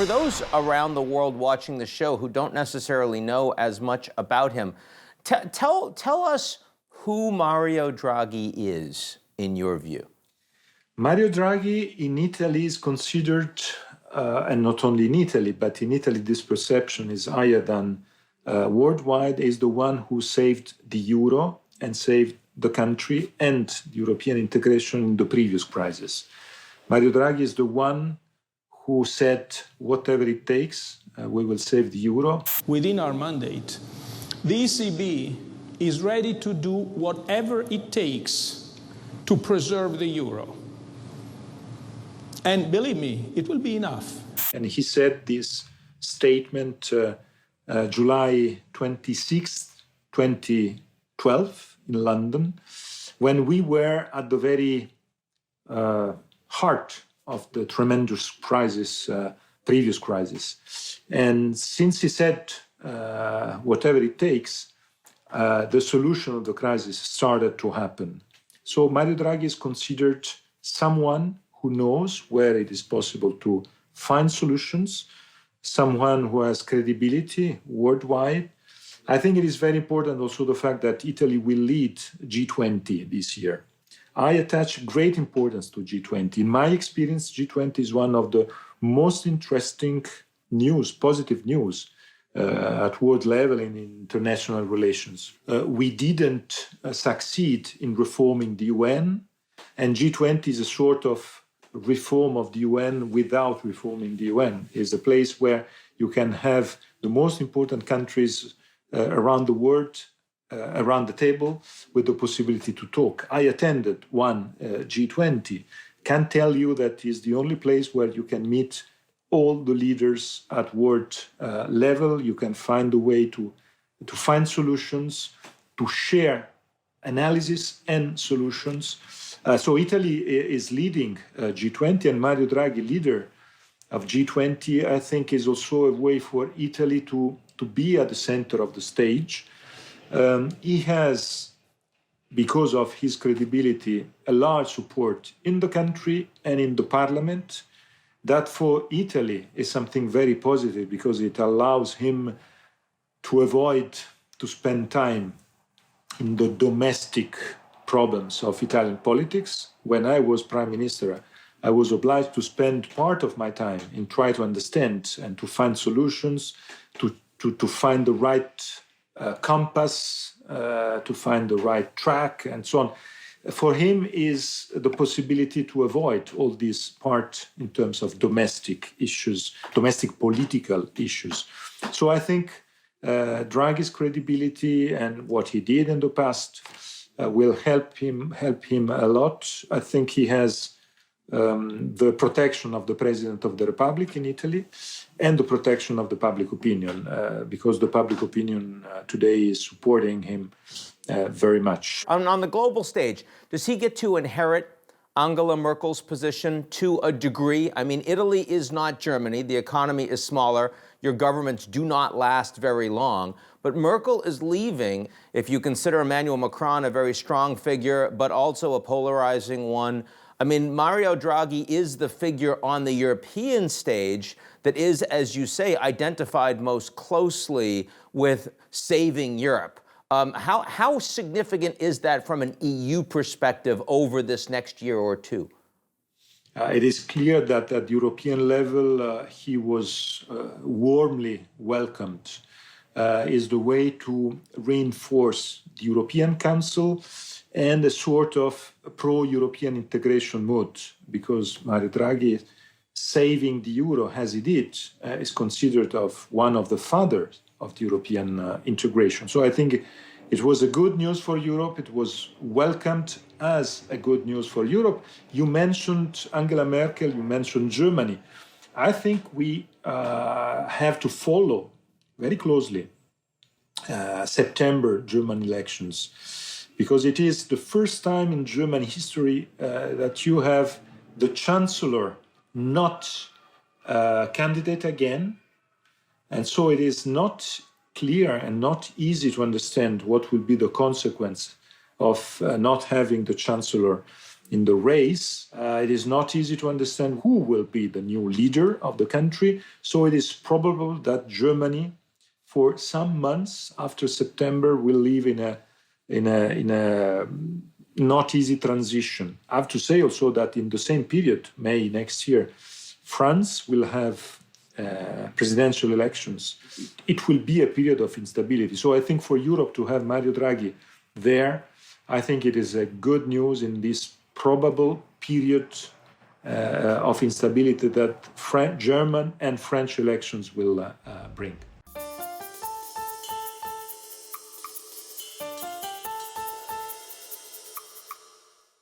For those around the world watching the show who don't necessarily know as much about him, tell us who Mario Draghi is, in your view. Mario Draghi in Italy is considered, and not only in Italy, but in Italy this perception is higher than worldwide, is the one who saved the euro and saved the country and the European integration in the previous crisis. Mario Draghi is the one who said, whatever it takes, we will save the euro. Within our mandate, the ECB is ready to do whatever it takes to preserve the euro. And believe me, it will be enough. And he said this statement July 26th, 2012 in London, when we were at the very heart of the tremendous crisis, previous crisis. And since he said whatever it takes, the solution of the crisis started to happen. So Mario Draghi is considered someone who knows where it is possible to find solutions, someone who has credibility worldwide. I think it is very important also the fact that Italy will lead G20 this year. I attach great importance to G20. In my experience, G20 is one of the most interesting news, positive news at world level in international relations. We didn't succeed in reforming the UN, and G20 is a sort of reform of the UN without reforming the UN. It's a place where you can have the most important countries around the world around the table with the possibility to talk. I attended one G20. Can tell you that is the only place where you can meet all the leaders at world level. You can find a way to find solutions, to share analysis and solutions. So Italy is leading G20, and Mario Draghi, leader of G20, I think is also a way for Italy to be at the center of the stage. He has, because of his credibility, a large support in the country and in the parliament. That for Italy is something very positive because it allows him to avoid to spend time in the domestic problems of Italian politics. When I was prime minister, I was obliged to spend part of my time in trying to understand and to find solutions, to find the right compass, to find the right track, and so on. For him is the possibility to avoid all these part in terms of domestic issues, domestic political issues. So I think Draghi's credibility and what he did in the past will help him a lot. I think he has the protection of the President of the Republic in Italy and the protection of the public opinion, because the public opinion today is supporting him very much. On the global stage, does he get to inherit Angela Merkel's position to a degree? I mean, Italy is not Germany. The economy is smaller. Your governments do not last very long. But Merkel is leaving. If you consider Emmanuel Macron a very strong figure, but also a polarizing one, I mean, Mario Draghi is the figure on the European stage that is, as you say, identified most closely with saving Europe. How significant is that from an EU perspective over this next year or two? It is clear that at the European level, he was warmly welcomed. Is the way to reinforce the European Council and a sort of pro-European integration mood, because Mario Draghi, saving the euro as he did, is considered of one of the fathers of the European integration. So I think it was a good news for Europe. It was welcomed as a good news for Europe. You mentioned Angela Merkel, you mentioned Germany. I think we have to follow very closely September German elections, because it is the first time in German history that you have the chancellor not candidate again. And so it is not clear and not easy to understand what will be the consequence of not having the chancellor in the race. It is not easy to understand who will be the new leader of the country. So it is probable that Germany, for some months after September, will live in a not easy transition. I have to say also that in the same period, May next year, France will have presidential elections. It will be a period of instability. So I think for Europe to have Mario Draghi there, I think it is a good news in this probable period of instability that German and French elections will bring.